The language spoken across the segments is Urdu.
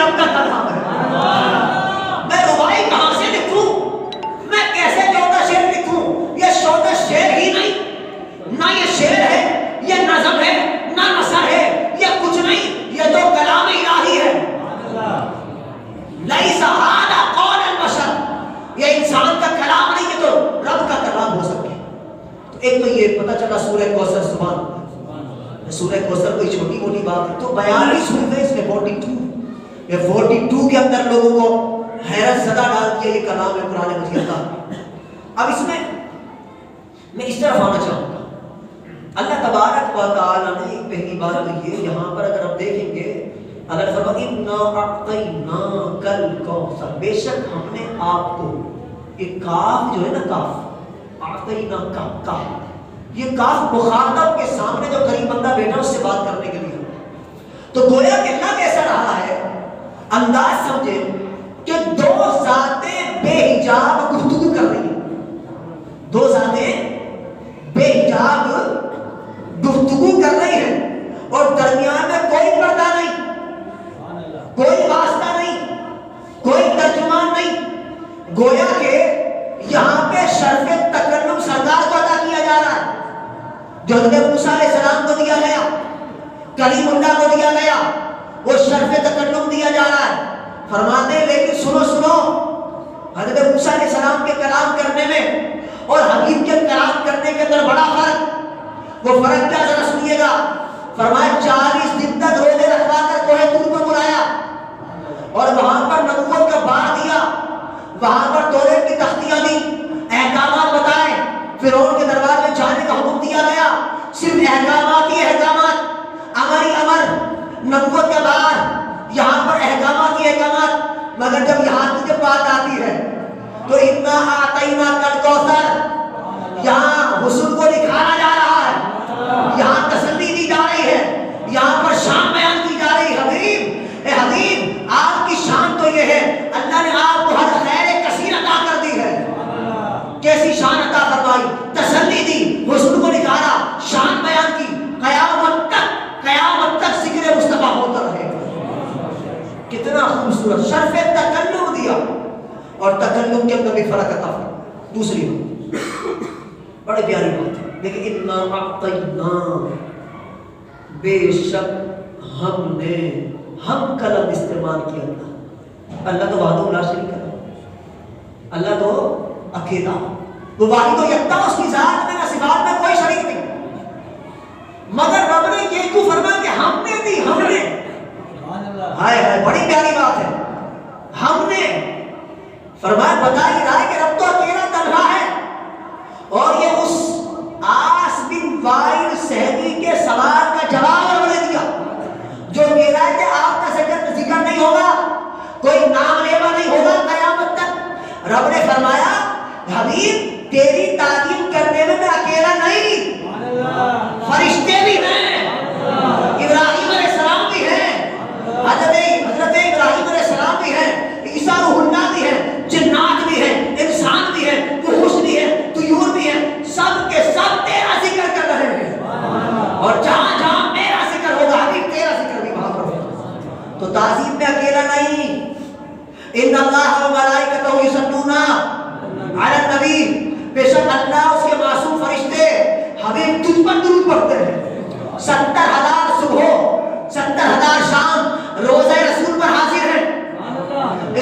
رب کا کلام ہے. میں ربائی کہاں سے لکھوں؟ میں کیسے 14 شعر لکھوں؟ یہ 14 شعر ہی نہیں، نہ یہ شعر ہے، یہ نظم ہے، نہ نثر ہے، یہ کچھ نہیں، یہ تو کلام الہی ہے. لیس ھذا قول البشر، یہ انسان کا کلام نہیں، یہ تو رب کا کلام ہو سکے. تو ایک تو یہ پتہ چلا سورہ کوثر. سبحان اللہ. سورہ کوثر کوئی چھوٹی موٹی بات ہے تو 42 سورت ہے اس میں 42. یہ 42 کے اندر لوگوں کو حیرت زدہ ڈال دیا یہ کلام ہے قرآن مجید کا. اب اس میں اس طرف آنا چاہوں گا. اللہ تبارک و تعالیٰ نے ایک پہلی بات تو یہ یہاں پر اگر آپ دیکھیں گے اگر فرمایا اِنَّا أَعْطَيْنَاكَ الْكَوْثَرَ، بے شک ہم نے آپ کو، ایک کاف جو ہے نا کاف، أَعْطَيْنَاكَ کاف، یہ کاف مخاطب کے سامنے جو قریب بندہ بیٹھا اس سے بات کرنے کے لیے. تو گویا کہ اللہ کیسا رہا ہے انداز سمجھے کہ دو ذاتیں بے حجاب گفتگو کر رہی ہیں. دو ذاتیں بے حجاب گفتگو کر رہی ہیں اور درمیان میں کوئی پردہ نہیں، کوئی واسطہ نہیں، کوئی ترجمان نہیں. گویا کہ یہاں پہ شرف تکلم سرکار کو عطا کیا جا رہا ہے جو حضرت موسیٰ علیہ السلام کو دیا گیا، کلیم اللہ کو دیا گیا، وہ شرف تکلم دیا جا رہا ہے. فرماتے ہیں لیکن سنو حضرت موسیٰ علیہ السلام کے کلام کرنے میں اور حبیب کے کلام کرنے کے اندر بڑا فرق. وہ فرق کیا ذرا سنیے گا. فرمایا 40 دن تک روزے رکھوا کر کوہ طور کو بلایا اور وہاں پر نبوت کا بار دیا، وہاں پر توریت کی تختیاں دی، احکامات بتائے، فرعون کے دربار میں جانے کا حکم دیا گیا. صرف احکامات ہی احکامات، امر ہی امر، نبوت کا بار، یہاں پر احکامات ہی احکامات. مگر جب یہاں کی جب بات آتی ہے تو اِنَّا أَعْطَيْنَاكَ الْكَوْثَرَ، یہاں حسن کو نکھارا جا رہا ہے، یہاں تسلی دی جا رہی ہے، یہاں پر شان بیان کی جا رہی ہے. حبیب، اے حبیب، آپ کی شان تو یہ ہے اللہ نے آپ کو ہر خیر کثیر عطا کر دی ہے. کیسی شان عطا فرمائی، تسلی دی، حسن کو نکھارا، شان بیان کی. قیامت تک ذکر مصطفیٰ ہوتا رہے. کتنا خوبصورت شرف تکلم دیا اور تکلم کے اندر بھی فرق عطا فرمایا. دوسری بات بڑی پیاری بات ہے، لیکن اِنَّا أَعْطَيْنَا، بے شک ہم نے، ہم کا لفظ استعمال کیا. اللہ تو وحدہ لا شریک ہے، اللہ تو اکیلا، وہ واحد و یکتا، اس کی ذات میں نہ صفات میں کوئی شریک نہیں. مگر رب نے یہ کیوں فرمایا کہ ہم نے دی، ہم نے، ہائے ہائے بڑی پیاری بات ہے. ہم نے فرمایا بتا ہی رہا ہے کہ رب تو اکیلا تنہا ہے. اور یہ اس آس بن وائل صحابی کے سوال کا جواب رب نے دیا جو کہہ رہا ہے کہ آپ کا ذکر نہیں ہوگا، کوئی نام لیوا نہیں ہوگا قیامت تک. رب نے فرمایا حبیب تیری تعظیم کرنے میں اکیلا نہیں، فرشتے بھی ہیں، ابراہیم علیہ السلام بھی ہیں، حضرت ابراہیم علیہ السلام بھی ہیں، عیسیٰ روح اللہ بھی ہیں، جنات بھی ہیں، انسان بھی ہیں، وحوش بھی ہیں، طیور بھی ہیں. سب کے سب تیرا ذکر کر رہے ہیں. اور جہاں جہاں میرا ذکر ہوگا حبیب تیرا ذکر بھی وہاں پر ہوگا. تو تعظیم میں اکیلا نہیں. ان اللہ و ملائکتہ یصلون علی النبی، بے شک اللہ اس کے معصوم فرشتے حبیب تجھ پر درود پڑھتے ہیں. 70,000 صبح، 70,000 شام روزہ رسول پر حاضر ہیں.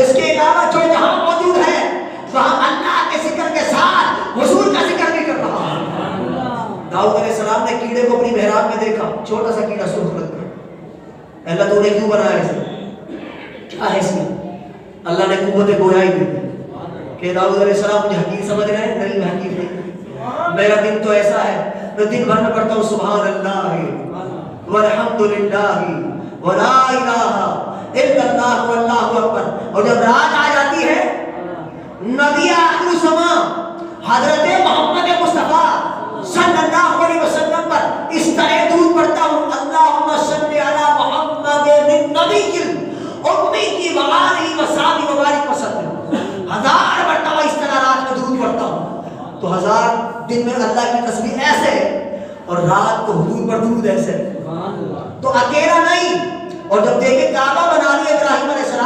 اس کے علاوہ جو جہاں موجود ہے وہاں اللہ کے ذکر کے ساتھ حضور کا ذکر بھی کر رہا ہے. داؤد علیہ السلام نے کیڑے کو اپنی محراب میں دیکھا، چھوٹا سا کیڑا سرخ رنگ کا. اللہ تو نے کیوں بنایا اسے، کیا ہے اس میں؟ اللہ نے قوت گویا ہی دی کہ داؤد علیہ السلام مجھے حقیق سمجھ رہے ہیں. نہیں میں حقیق نہیں، میرا دن تو ایسا ہے میں دن بھر میں پڑھتا ہوں سبحان اللہ والحمد للہ ولا الہ الا اللہ واللہ اکبر. اور جب رات آ جاتی ہے نبی آخر زمان حضرت محمد مصطفیٰ صلی اللہ علیہ وسلم پر اس طرح درود پڑھتا ہوں اللہم صلی علی محمد النبی امی کی وآلہ وصحبہ وبارک وسلم. 1000 مرتبہ اس طرح رات میں درود پڑھتا ہوں. تو 1000 دن میں اللہ کی تسبیح ایسے اور رات کو حضور پر درود ایسے. تو اکیلا نہیں. اور جب دیکھیں کعبہ بنا لیا ابراہیم علیہ السلام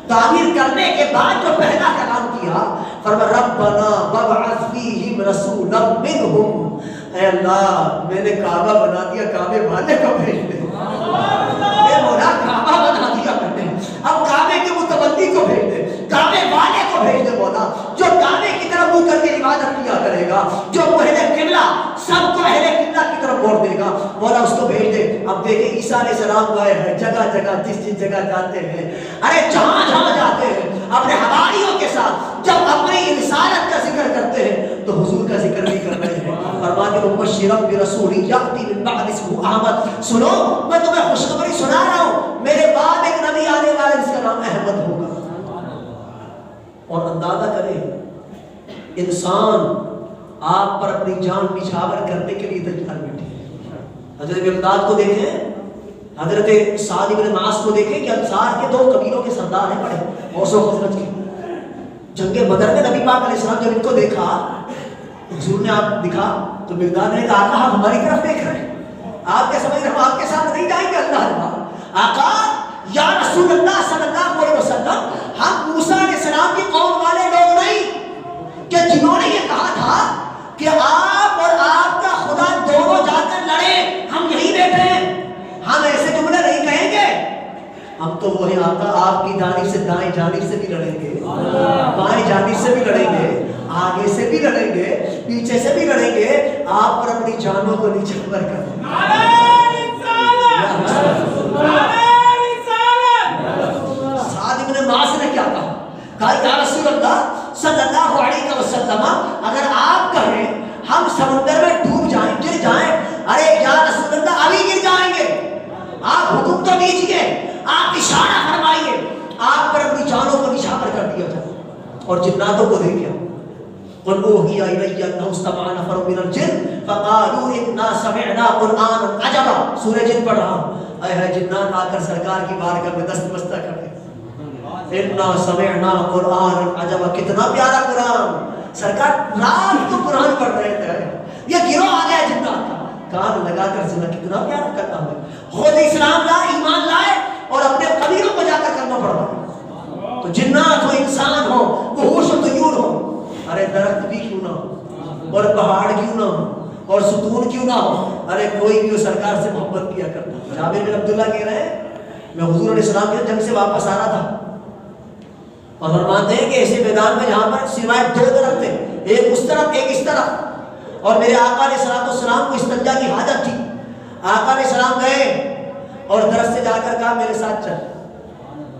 تعمیر کرنے کے بعد جو پہلا کلام کیا فرمایا ربنا وابعث فیہم رسولا منہم، اے اللہ میں نے کعبہ بنا دیا، کعبے والے کو بھیج دے، اے مولا کعبہ بنا دیا میں نے، اب کعبے کے متولی کو بھیج دے، کعبے والے کو بھیج دے مولا، جو کعبے کی طرف منہ کر کے عبادت کیا کرے گا، جو اہل قبلہ سب کو اہل قبلہ کی طرف موڑ دے گا، مولا اس کو بھیج دے۔ اب دیکھیں عیسیٰ علیہ السلام گئے ہیں جگہ جگہ، جس جگہ جاتے ہیں، ارے جہاں جہاں جاتے ہیں اپنے حواریوں کے ساتھ جب اپنی رسالت کا ذکر کرتے ہیں تو حضور کا ذکر بھی کر رہے ہیں، فرماتے ہیں مبشرا برسول یاتی من بعد اسمہ احمد، سنو میں تمہیں خوشخبری سنا رہا ہوں، میرے بعد ایک نبی آنے والا ہے جس کا نام احمد ہوگا۔ اور اندازہ کریں انسان آپ پر اپنی جان نچھاور کرنے کے لیے تیار بیٹھے ہیں۔ حضرت مقداد کو دیکھیں، حضرت سعد بن معاذ کو دیکھیں کہ انصار کے 2 قبیلوں کے سردار ہیں بڑے، اوس و خزرج کے۔ جنگ بدر میں نبی پاک علیہ السلام جب ان کو دیکھا، حضور نے آپ دکھا تو مقداد نے کہا آقا ہم ہماری طرف دیکھ رہے ہیں، آپ کیا سمجھ رہے ہم آپ کے ساتھ نہیں جائیں گے؟ اللہ آقا یا رسول اللہ صلی اللہ علیہ وسلم، ہم موسیٰ علیہ السلام کی قوم والے لوگ نہیں کہ جنہوں نے یہ کہا تھا کہ آپ اور آپ کا خدا دونوں جا کر لڑیں، ہم یہی بیٹھے ہیں، ہم ایسے جملے نہیں کہیں گے، ہم تو وہی آقا آپ کی جانب سے دائیں جانب سے بھی لڑیں گے، بائیں جانب سے بھی لڑیں گے، آگے سے بھی لڑیں گے، پیچھے سے بھی لڑیں گے، آپ پر اپنی جانوں کو نچھاور کر دیں۔ سعد بن معاذ نے کیا کہا یا رسول اللہ صلی اللہ علیہ وسلم، اگر آپ کہیں ہم سمندر میں ڈوب جائیں، گر جائیں، ارے یا رسول اللہ ابھی گر جائیں گے، آپ حکم تو دیجئے، آپ اشارہ فرمائیے، آپ پر اپنی جانوں کو نچھاور کر دیا جائے۔ اور جناتوں کو دیکھیں، قُلْ أُوحِيَ إِلَيَّ أَنَّهُ اسْتَمَعَ نَفَرٌ مِّنَ الْجِنِّ فَقَالُوا إِنَّا سَمِعْنَا قُرْآنًا عَجَبًا، سورہ جن پڑھ رہا ہوں، اے جنات آ کر سرکار کی بارگاہ میں دست بستہ کریں، اِنَّا سَمِعْنَا قُرْآنًا عَجَبًا، کتنا پیارا قرآن، سرکار رات کو قرآن پڑھ رہے تھے، یہ گروہ آ گیا جنات کا، کان لگا کر سنا، کتنا پیارا کلام ہے، خود اسلام لائے، ایمان لائے اور اپنے قبیلوں کو جا کر کلمہ پڑھا۔ تو جنات ہو، انسان ہو، وحوش و طیور ہو، ارے درخت بھی کیوں نہ ہو اور پہاڑ کیوں نہ ہو اور ستون کیوں نہ ہو، ارے کوئی بھی سرکار سے محبت کیا کرتا۔ جابر بن عبداللہ کہہ رہے ہیں میں حضور علیہ السلام کے جنگ سے واپس آ رہا تھا اور فرماتے ہیں کہ ایسے میدان میں جہاں پر سوائے 2 درخت تھے، ایک اس طرف ایک اس طرف، اور میرے آقا علیہ السلام کو استنجا کی حاجت تھی، آقا علیہ السلام گئے اور درخت سے جا کر کہا میرے ساتھ چل،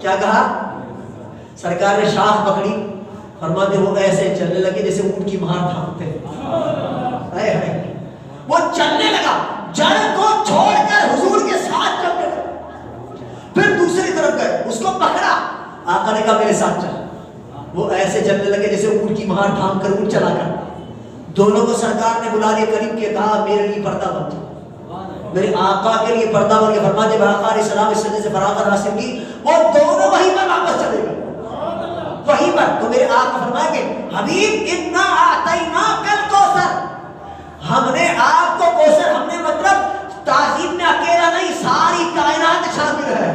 کیا کہا؟ سرکار نے شاخ پکڑی، فرماتے وہ ایسے چلنے لگے جیسے اونٹ کی مہار تھامتے ہیں، وہ چلنے لگا، جڑ کو چھوڑ کر حضور کے ساتھ چلنے لگا، پھر دوسری طرف گئے، اس کو پکڑا، آقا نے کہا میرے ساتھ چل، وہ ایسے چلنے لگے جیسے اونٹ کی مہار تھام کر اونٹ چلا کر، دونوں کو سرکار نے بلا لیا قریب کے، کہا میرے لیے پردہ بن جا، میرے آقا کے لیے پردہ بن گیا۔ فرماتے ہیں آقا علیہ السلام اس سجدے سے فراغت حاصل کی، وہ دونوں وہیں پر واپس چلے گئے، وہیں پر۔ تو میرے آقا فرمائیں گے حبیب انا اعطیناک الکوثر، ہم نے آپ کو کوثر، ہم نے مطلب تعظیم میں اکیلا نہیں ساری کائنات شامل ہے۔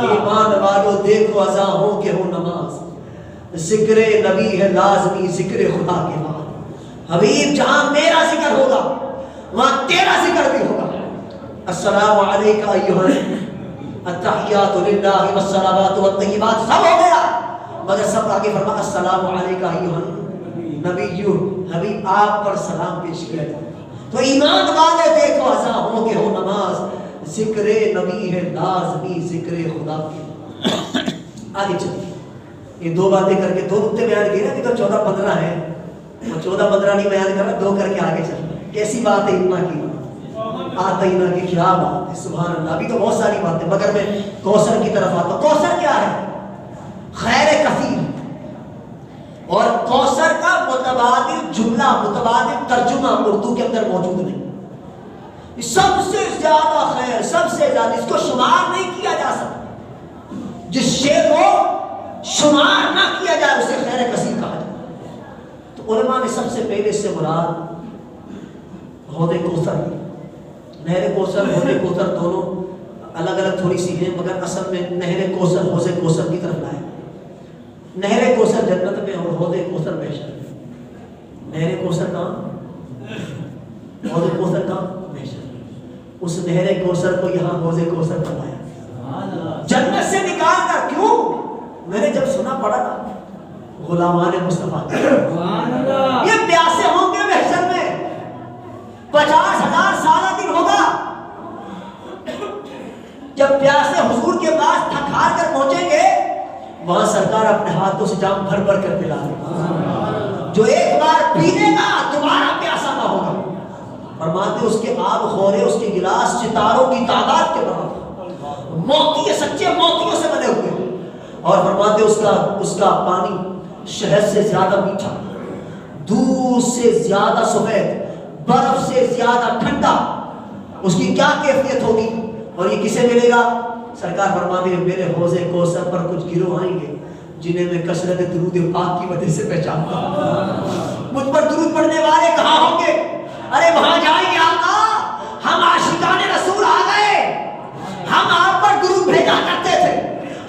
ایمان والو دیکھو اذا ہو کہ ہو نماز، ذکر نبی ہے لازمی ذکر خدا کے بعد، حبیب جہاں میرا ذکر ہوگا وہاں تیرا ذکر بھی ہوگا۔ السلام علیکہ ایھا التحیات للہ والصلوات والطیبات، سب ہو گیا، مگر سب آگے فرما السلام علیکہ ایھا نبی، حبیب آپ پر سلام پیش کیا جائے۔ تو ایمان والے دیکھو اذا ہو کہ ہو نماز، ذکر نبی ہے لازمی ذکر خدا کی۔ آگے چلیے، یہ 2 باتیں کر کے 2 نقطے بیان کیے نا، کہ تو 14-15 ہے، اور 14-15 نہیں بیان کر رہا، 2 کر کے آگے چل۔ کیسی بات ہے اتنا کی آتینا کی، کیا بات ہے، سبحان اللہ۔ ابھی تو بہت ساری باتیں، مگر میں کوثر کی طرف آتا ہوں۔ کوثر کیا ہے؟ خیر کثیر، اور کوثر کا متبادل جملہ، متبادل ترجمہ اردو کے اندر موجود نہیں۔ سب سے زیادہ خیر، سب سے زیادہ، اس کو شمار نہیں کیا جا سکتا، جس شے کو شمار نہ کیا جائے اسے خیر کثیر کہا جائے۔ تو علماء نے سب سے پہلے سے مراد حوض کوثر کی، نہر کوثر حوض کوثر دونوں الگ الگ تھوڑی سی ہیں، مگر اصل میں نہر کوثر حوض کوثر کی طرف لائے۔ نہر کوثر جنت میں اور حوض کوثر محشر میں. نہر کوثر کہاں؟ حوض کوثر کہاں؟ محشر. اس نہر کوثر کو یہاں حوض کوثر بنایا جنت سے نکال کر. کیوں؟ میں نے جب سنا پڑا نا غلامان مصطفیٰ یہ پیاسے ہوں گے محشر میں 50,000 سالہ دن ہوگا. جب پیاسے حضور کے پاس تھک ہار کر پہنچیں گے وہاں سرکار اپنے ہاتھوں سے جام بھر بھر کر پلا دیں. جو ایک بار پینے گا دوبارہ پیاسا نہ ہوگا. فرماتے اس کے آب خورے اس کے گلاس ستاروں کی تعداد کے برابر موتی سچے موتیوں سے بنے ہوئے. اور فرماتے اس کا پانی شہد سے زیادہ میٹھا, دودھ سے زیادہ سفید, برف سے زیادہ ٹھنڈا. اس کی کیا کیفیت ہوگی اور یہ کسے ملے گا؟ سرکار فرماتے ہیں میرے حوض کوثر پر کچھ گروہ آئیں گے جنہیں میں کثرت درود پاک کی وجہ سے پہچانتا ہوں. مجھ پر درود پڑھنے والے کہاں ہوں گے؟ ارے وہاں جائیں گے آقا ہم عاشقان رسول آ گئے, ہم آپ پر درود بھیجا کرتے تھے,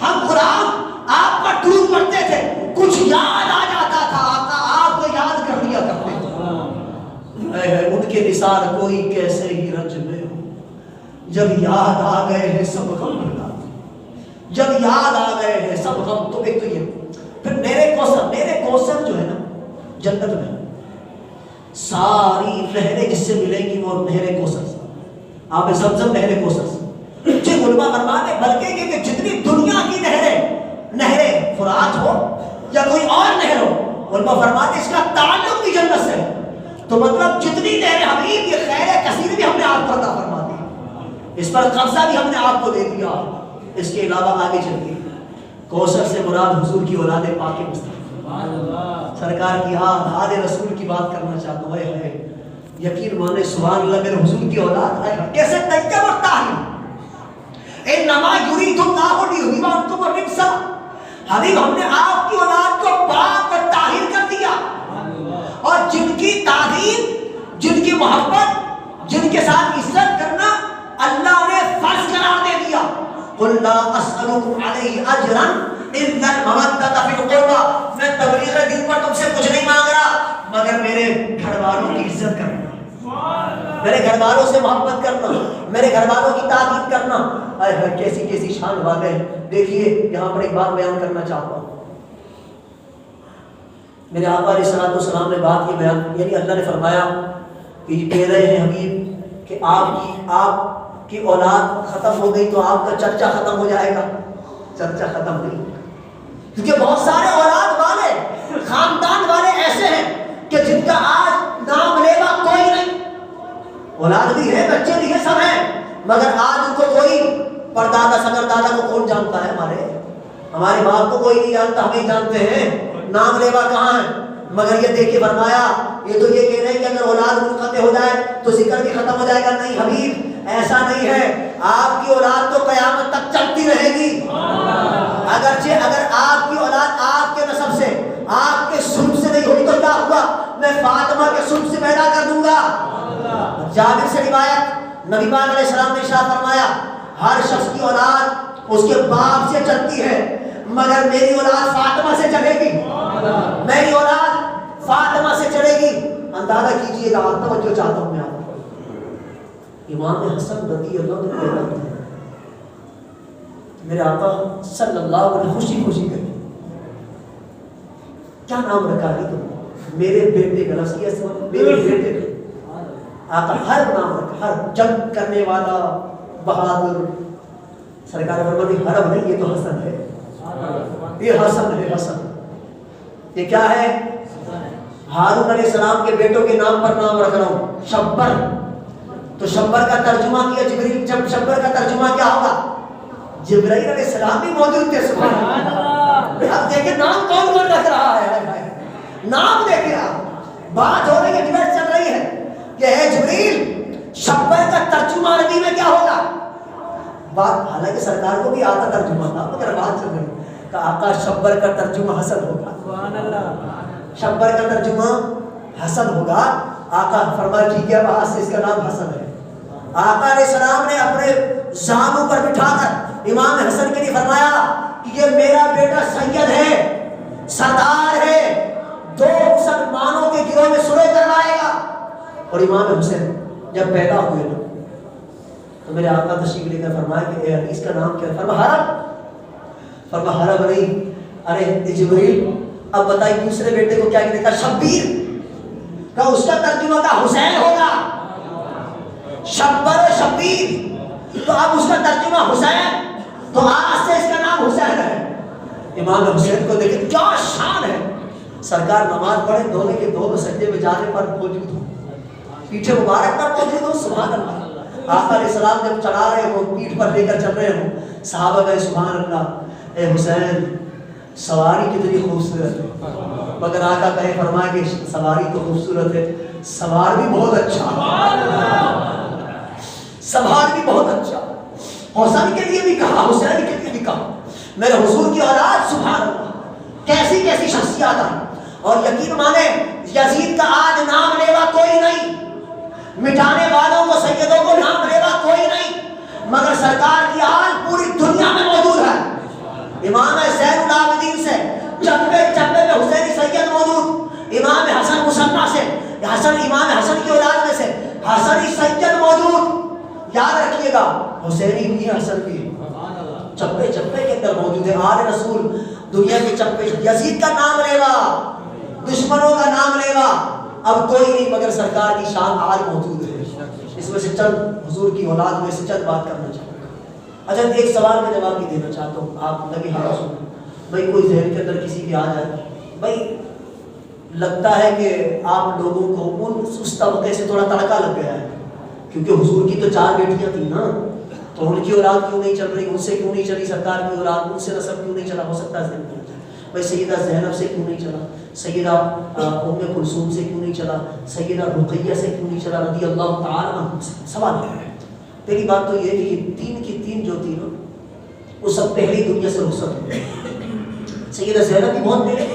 ہم غلام آپ پر درود پڑھتے تھے, کچھ یاد آ جاتا تھا آقا آپ کو یاد کر لیا کرتے تھے. ان کے نثار کوئی کیسے ہی رنج میں ہو, جب یاد آ گئے ہیں سب غم بھلا, جب یاد آ گئے ہیں سب غم. تو ایک تو یہ پھر نہر کوثر جو ہے نا جنت میں ساری نہریں جس سے ملیں گی وہ نہر کوثر سے, آپ زمزم نہر کوثر سے. جو علماء فرماتے ہیں بلکہ یہ کہ جتنی دنیا کی نہریں فرات ہو یا کوئی اور نہر ہو, علماء فرماتے اس کا تعلق بھی جنت سے ہے. تو مطلب جتنی نہر حبیب یہ خیر کثیر بھی ہم نے آپ کو عطا فرما دی, اس پر قبضہ بھی ہم نے آپ کو دے دیا. اس کے علاوہ آگے چلتے کوثر سے مراد حضور کی اولاد پاک مصطفیٰ سرکار کی آل رسول کی بات کرنا چاہتا ہوں. ہے یقین مانے سبحان اللہ میرے حضور کی اولاد ہے کیسے طیب اور طاہر. انما یرید اللہ لیذہبعنکم الرجس, حبیب ہم نے آپ کی اولاد کو پاک اور طاہر کر دیا, اور جن کی تعظیم جن کی محبت جن کے ساتھ عزت کرنا اللہ نے فرض قرار دے دیا. قل لا اسألکم علیہ اجرا الا المودۃ فی القربى, میں تبلیغ دین پر تم سے کچھ نہیں مانگ رہا مگر میرے گھر والوں کی عزت کرنا, میرے گھر والوں سے محبت کرنا, میرے گھر والوں کی تعظیم کرنا. اے کیسی کیسی شان والے ہیں. دیکھیے یہاں پر ایک بات بیان کرنا چاہتا ہوں. میرے آقا علیہ الصلوۃ والسلام نے بات کی بیان, یعنی اللہ نے فرمایا کہ کہہ رہے ہیں حبیب کہ آپ کی اولاد ختم ہو گئی تو آپ کا چرچا ختم ہو جائے گا. چرچا ختم نہیں, کیونکہ بہت سارے اولاد والے خاندان والے ایسے ہیں کہ جن کا آج نام لیوا کوئی نہیں. اولاد بھی ہے, بچے بھی ہیں, سب ہیں, مگر آج ان کو کوئی پردادا صدر دادا کو کون جانتا ہے؟ ہمارے باپ کو کوئی نہیں جانتا, ہمیں جانتے ہیں. نام لیوا کہاں ہے؟ مگر یہ دیکھیے فرمایا یہ تو یہ کہہ رہے ہیں کہ اگر اولاد منقطع ہو جائے تو ذکر بھی ختم ہو جائے گا. نہیں حبیب ایسا نہیں ہے, آپ کی اولاد تو قیامت تک چلتی رہے گی. اگرچہ اگر آپ کی اولاد آپ کے نسب سے آپ کے سلب سے نہیں ہوئی تو کیا ہوا, میں فاطمہ کے سلب سے پیدا کر دوں گا. جابر سے روایت نبی پاک علیہ السلام نے ارشاد فرمایا ہر شخص کی اولاد اس کے باپ سے چلتی ہے مگر میری اولاد فاطمہ سے چلے گی, میری اولاد فاطمہ سے چلے گی. اندازہ کیجئے گا, توجہ چاہتا ہوں میں آپ کو. امام حسن رضی اللہ عنہ پیدا ہوئے, میرے آقا صلی اللہ علیہ وسلم خوشی خوشی گئے. کیا نام رکھا ہے تم؟ میرے بیٹے کا لفظ کیا سمجھ, میرے بیٹے کا. آقا ہر نام رکھا, ہر جنگ کرنے والا بہادر. سرکار فرماتی حرم نہیں, یہ تو حسن ہے, یہ حسن ہے. حسن یہ کیا ہے؟ ہارون علیہ السلام کے بیٹوں کے نام پر نام رکھ رہا ہوں. شبر, تو شبر کا ترجمہ کیا جبریل. جب شبر کا ترجمہ کیا ہوگا؟ جبرائیل علیہ السلام بھی موجود تھے. سبحان اللہ. اب دیکھیں نام کون کون رکھ رہا ہے, نام دیکھیں آپ. بات ہو رہی ہے, ڈبیٹ چل رہی ہے کہ اے جبریل شبر کا ترجمہ عربی میں کیا ہوگا. بات حالانکہ سرکار کو بھی آتا ترجمہ تھا مگر بات چل رہی کہ آقا شبر کا ترجمہ حسن ہوگا. سبحان اللہ. شبر کا ترجمہ حسن ہوگا. آقا فرمایا ٹھیک ہے, وہاں سے اس کا نام حسن ہے. آقا علیہ السلام نے اپنے زانوں پر بٹھا کر امام حسن کے لیے فرمایا کہ یہ میرا بیٹا سید ہے, سردار ہے، 2 مسلمانوں کے گروہ میں سلح کروائے گا. اور امام حسین جب پیدا ہوئے نا تو میرے آقا تشریف لے کر فرمایا کہ اے علی اس کا نام کیا ہے؟ فرمایا حرب نہیں. ارے جبریل اب بتائی دوسرے بیٹے کو کیا کہتے؟ کہا شبیر. کہا اس کا ترجمہ کا حسین ہوگا، شبر شبیر، تو اب اس کا ترجمہ حسین، تو آج سے اس کا نام حسین ہے. امام حسین کو دیکھیں کیا شان ہے. سرکار نماز پڑھے دھونے کے دو سجدے میں جانے پر موجود ہو، پیٹھے مبارک پر موجود ہو. سبحان اللہ. آقا علیہ السلام جب چڑھا رہے ہو، پیٹھ پر لے کر چل رہے ہوں، صحابہ کہے سبحان اللہ، اے حسین سواری کتنی خوبصورت ہے. مگر آقا کہے فرمایا کہ سواری تو خوبصورت ہے، سوار بھی بہت اچھا، سوار بھی بہت اچھا. حسین کے لیے بھی کہا، حسین کے لیے بھی کہا. میرے حضور کی اولاد سبحان اللہ کیسی کیسی شخصیات ہیں. اور یقین مانے یزید کا آج نام لیوا کوئی نہیں، مٹانے والوں کو سیدوں کو نام لیوا کوئی نہیں، مگر سرکار کی آج پوری دنیا میں موجود ہے. امام زین العابدین سے چپے چپے میں حسینی سید موجود، امام حسن مصنع سے امام حسن کی اولاد میں سے حسنی سید موجود. یاد رکھیے گا حسینی بھی حسن بھی چپے چپے کے اندر موجود ہے. آل رسول دنیا کے چپے. یزید کا نام لیوا، دشمنوں کا نام لیوا اب کوئی نہیں، مگر سرکار کی شان آج موجود ہے. اس میں سے چند حضور کی اولاد میں سے چند بات کرنا چاہتا ہوں. اچھا ایک سوال میں جواب بھی دینا چاہتا ہوں، آپ لگے ہاتھ سنیں. بھائی کوئی ذہن کے اندر کسی بھی آ جائے، بھائی لگتا ہے کہ آپ لوگوں کو اس طبقے سے تھوڑا تڑکا لگ گیا ہے، کیونکہ حضور کی تو 4 بیٹیاں تھیں نا، تو ان کی اولاد کیوں نہیں چل رہی، ان سے کیوں نہیں چلی سرکار کی اولاد، ان سے نسب کیوں نہیں چلا. ہو سکتا ہے ذہن میں بھائی سیدہ زینب سے کیوں نہیں چلا، سیدہ ام کلثوم سے کیوں نہیں چلا، سیدہ رقیہ سے کیوں نہیں چلا رضی اللہ تعالی عنہ سے. سوال ہے. پہلی بات تو یہ کہ یہ 3 کی 3 جو تھی نا وہ سب پہلی دنیا سے رخصت ہوئی. سیدہ زینب بھی بہت پہلے،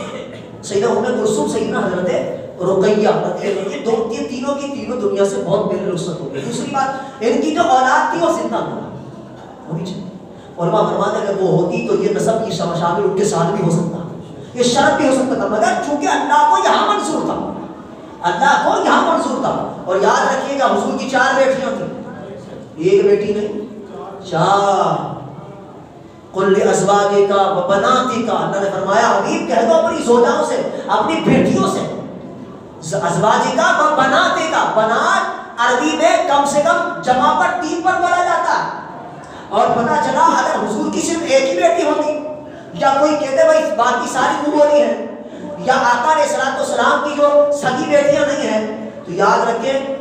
سیدہ ام کلثوم، سیدہ حضرت رقیہ، یہ تینوں کی تینوں دنیا سے بہت پہلے رخصت ہو گئی. دوسری بات ان کی جو اولاد تھی وہ زندہ ہونی چاہیے. علماء فرماتے ہیں اگر وہ ہوتی تو یہ نسب کی شامل ان کے ساتھ بھی ہو سکتا، یہ شرط بھی ہو سکتا تھا، مگر چونکہ اللہ کو یہاں منظور تھا، اللہ کو یہاں منظور تھا. اور یاد رکھیے گا حضور کی 4 بیٹیاں تھیں، ایک بیٹی نہیں 4. قل لازواجک وبناتک، اللہ نے فرمایا حبیب کہہ دو اپنی زوجاؤں سے، اپنی بیٹیوں سے. ازواجک وبناتک، بنات عربی میں کم سے کم جمع پر 3 پر بولا جاتا ہے. اور پتہ چلا اگر حضور کی صرف ایک ہی بیٹی ہوتی، یا کوئی کہتے بھائی باقی ساری منہ بولی ہے، یا آقا علیہ السلام کی جو سگی بیٹیاں نہیں ہیں، تو یاد رکھیں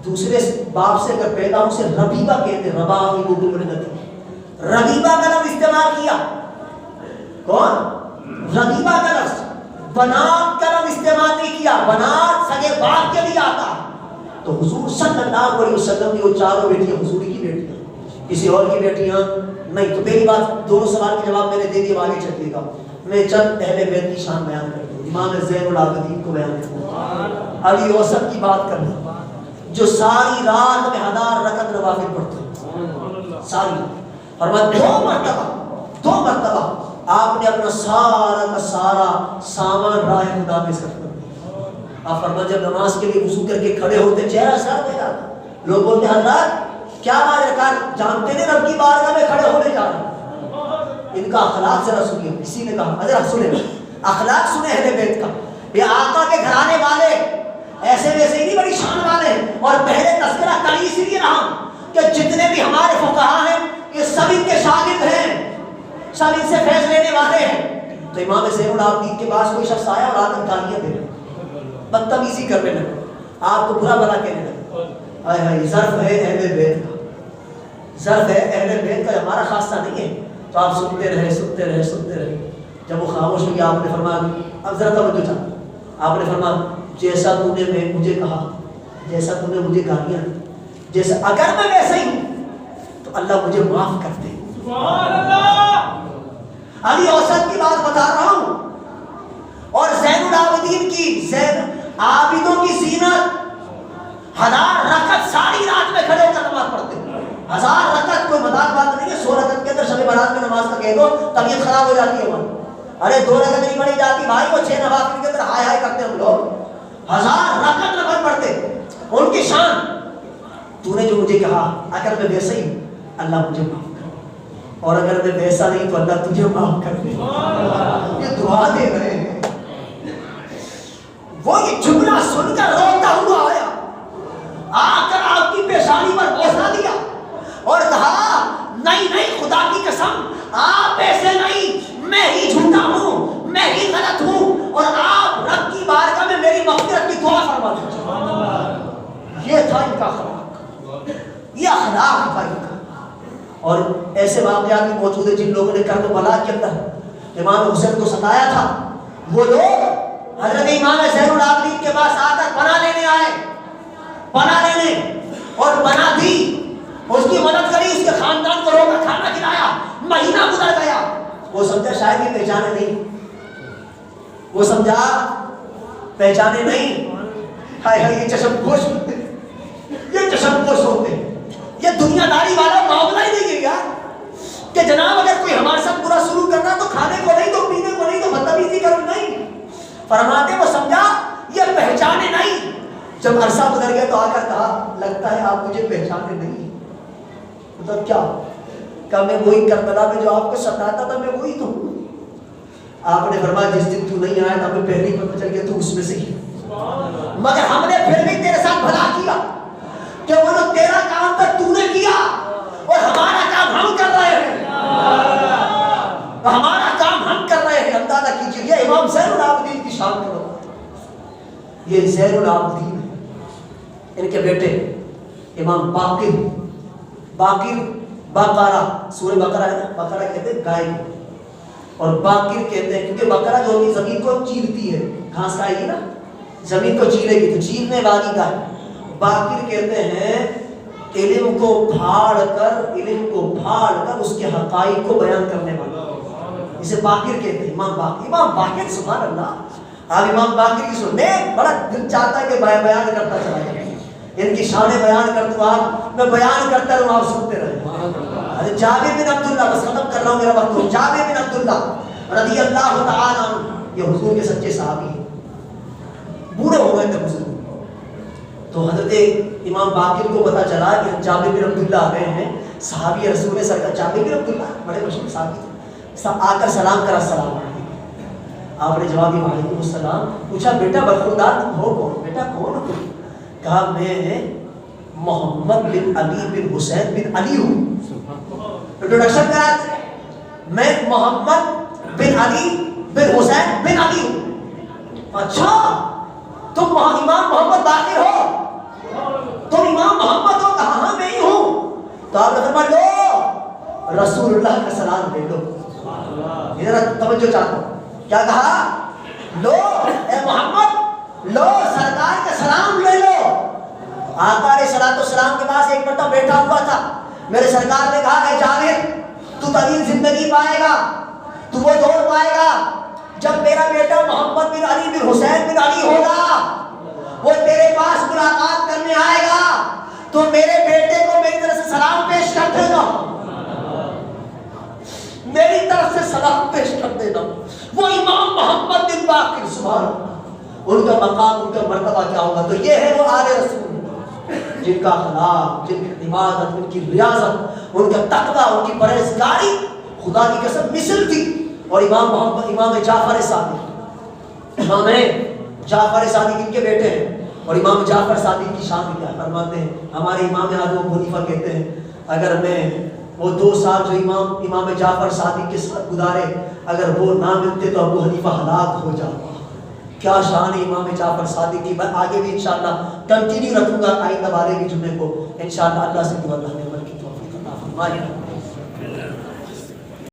دوسرے باپ سے اگر پیدا ہوں سے ربیبہ کہتے ہیں. ربیبہ کا لفظ استعمال کیا. کون؟ ربیبہ کا لفظ. بنات کا لفظ استعمال نہیں کیا. بنات سگے باپ کے لیے آتا. تو حضور صلی اللہ علیہ وسلم کی وہ 4 بیٹیاں حضور کی بیٹیاں، کسی اور کی بیٹیاں نہیں. تو پہلی بات دونوں سوال کے جواب میں نے دے دیا، آگے چلیے گا. میں چند اہل بیت کی شان بیان کرتا ہوں. امام زین العابدین کو بیان کرتا ہوں، علی اوسط کی بات کرتا ہوں جو ساری رات میں 1000 رکعت نوافل پڑھتے ہیں ساری. فرمایا 2 مرتبہ آپ نے اپنا سارا کا سارا سامان راہ خدا میں صرف کر دیا. آپ فرمایا جب نماز کے لیے وضو کر کے کھڑے ہوتے چہرہ سر ہو جاتا. لوگ بولتے حضرات کیا بات جانتے نہیں رب کی بارگاہ میں کھڑے ہونے جا رہے. ان کا اخلاق ذرا سنیے. کسی نے کہا حضرت سنیں اخلاق سنیں اہل بیت کا. یہ آقا کے گھرانے والے ایسے ویسے ہی نہیں بڑی شان والے ہیں. اور پہلے تذکرہ کر اس لیے رہا کہ جتنے بھی ہمارے فقہا ہیں یہ سب ان کے شاگرد ہیں، سب ان سے فیض لینے والے ہیں. تو امام زین العابدین کے پاس کوئی شخص آیا اور آدم گالیاں دے رہا، بدتمیزی کرنے لگا، آپ کو برا بلا کہنے لگا. ہائے ہائے ظرف ہے اہل بیت کا، ظرف ہے اہل بیت کا، ہمارا خاصہ نہیں ہے. تو آپ سنتے رہے. جب وہ خاموش ہوئی آپ نے فرمایا اب ذرا توجہ چاہتا. آپ نے فرمایا جیسا تو نے مجھے کہا، جیسا تو نے مجھے گالیاں دی، جیسا اگر میں ویسا ہی ہوں تو اللہ مجھے معاف کر دے. سبحان اللہ. علی اوسط کی بات بتا رہا ہوں. اور زین العابدین کی، زین عابدوں کی زینت 1000 رکعت ساری رات میں کھڑے ہو کر نماز پڑھتے ہیں. 1000 رکعت کوئی مذاق بات نہیں ہے. 100 رکعت کے اندر شب برات میں نماز کا کہہ دو طبیعت خراب ہو جاتی ہے ہماری. ارے 2 رکعت نہیں پڑھی جاتی بھائی، وہ 6 نوافل کے اندر ہائے ہائے کرتے ہم لوگ، 1000 رکعت پڑھتے، ان کی شان. تو نے جو مجھے کہا اگر میں ویسا ہی ہوں اللہ مجھے معاف کر، اور اگر میں ویسا نہیں تو اللہ تجھے معاف کر دے. یہ دعا دے رہے ہیں. وہ یہ جملہ سن کر روتا ہوا آیا، آ کر آپ کی پیشانی پر بوسہ دیا اور کہا نہیں نہیں خدا کی قسم آپ ایسے نہیں، میں ہی جھوٹا ہوں، میں ہی غلط ہوں، اور آپ رب کی بارگاہ میں میری مغفرت کی دعا فرما دیجیے. یہ تھا ان کا اخلاق، یہ اخلاق تھا ان کا. اور ایسے واقعات بھی موجود ہیں جن لوگوں نے کربلا کے اندر امام حسین کو ستایا تھا. وہ لوگ حضرت امام زین العابدین کے پاس آ کر پناہ لینے آئے، پناہ لینے، اور پناہ دی، اس کی مدد کری، اس کے خاندان کو روکا، کھانا کھلایا. مہینہ گزر گیا، وہ سمجھا شاید یہ پہچانے نہیں، وہ سمجھا پہچانے نہیں. ہائے ہائے یہ چشم پوش ہوتے، یہ چشم پوش ہوتے، یہ دنیا داری والا معاملہ ہی نہیں ہے یار کہ جناب اگر کوئی ہمارے ساتھ برا سلوک کرنا تو کھانے کو نہیں، تو پینے کو نہیں، تو بدتمیزی کرو نہیں. فرماتے وہ سمجھا یہ پہچانے نہیں. جب عرصہ گزر گیا تو آ کر کہا لگتا ہے آپ مجھے پہچانے نہیں. مطلب کیا؟ کہ میں وہی کربلا میں جو آپ کو ستاتا تھا میں وہی تو ہوں. آپ نے فرمایا جس دن تو نہیں آیا تھا ہمیں پہلے ہی پتہ چل گیا تو اس میں سے ہی، مگر ہم نے پھر بھی تیرے ساتھ بھلا کیا کہ وہ جو تیرا کام تھا تو نے کیا، اور ہمارا کام ہم کر رہے ہیں، ہمارا کام ہم کر رہے ہیں. اندازہ کیجیے یہ امام زین العابدین کی شان کا بات. یہ زین العابدین ہے، ان کے بیٹے امام باقر، باقر باقارہ، سورہ بقرہ ہے نا، بقرہ کہتے ہیں گائے کو، اور باقر کہتے ہیں کیونکہ بقرہ جو ہوتی زمین کو چیرتی ہے، گھاس کھائے گی نا، زمین کو چیرے گی تو چیرنے والی گائے. باقر کہتے ہیں علم کو پھاڑ کر اس کے حقائق کو بیان کرنے والا، اسے باقر کہتے ہیں. امام باقر، امام باقر، سبحان اللہ. آپ امام باقر کی سننے بڑا دل چاہتا ہے کہ بیان کرتا چلا جائے، ان کی شانیں بیان کرتا ہوں، آپ میں بیان کرتا رہوں آپ سنتے رہے. جابر بن عبداللہ، بس ختم کر رہا ہوں میرا وقت ہو. جابر بن عبداللہ رضی اللہ تعالیٰ عنہ، یہ حضور کے سچے صحابی ہیں، بوڑھے ہو گئے تھے بزرگ. تو حضرت امام باقر کو پتا چلا کہ جابر بن عبداللہ آ گئے ہیں، صحابی رسول سرکار. جابر بن عبداللہ بڑے مشہور صحابی تھے. آ کر سلام کرا، السلام علیکم. آپ نے جواب دیا وعلیکم السلام. پوچھا بیٹا برخوردار تم ہو کون؟ بیٹا کون ہو تم؟ کہا میں محمد بن علی بن حسین بن علی ہوں. انٹروڈکشن کرا، میں محمد بن علی بن حسین بن علی ہوں. اچھا تم امام محمد باقر ہو، تم امام محمد ہو؟ کہا ہاں میں ہی ہوں. تو آپ نے فرمایا لو رسول اللہ کا سلام لے لو. ذرا توجہ چاہتا ہوں، کیا کہا؟ لو اے محمد، لو سرکار کا سلام لے لو. آقا علیہ السلام کے پاس ایک مرتبہ بیٹھا ہوا تھا، میرے سرکار نے کہا اے جابر تو طویل زندگی پائے گا، تو وہ دور پائے گا جب میرا بیٹا محمد بن علی بن حسین بن علی ہوگا، وہ تیرے پاس ملاقات کرنے آئے گا تو میرے بیٹے کو میری طرف سے سلام پیش کر دینا، میری طرف سے سلام پیش کر دینا. وہ امام محمد بن باقر، سبحان اللہ، ان کا مقام، ان کا مرتبہ کیا ہوگا. تو یہ ہے وہ آل رسول جن کا اخلاق، جن کی عبادت، ان کی ریاضت، ان کا تقویٰ، ان کی پرہیزگاری خدا کی قسم مثل تھی. اور امام جعفر صادق، امام جعفر صادق ان کے بیٹے ہیں. اور امام جعفر صادق کی شان کیا فرماتے ہیں؟ ہمارے امام ابو حنیفہ کہتے ہیں اگر میں وہ 2 سال جو امام جعفر صادق کے ساتھ گزارے اگر وہ نہ ملتے تو ابو حنیفہ ہلاک ہو جاتا. کیا شان ہے امام جعفر صادق کی. میں آگے بھی انشاءاللہ کنٹینیو رکھوں گا آئندہ والے بھی جمعے کو انشاءاللہ. اللہ سے دعا، اللہ نے عمل کی توفیق عطا فرمائے.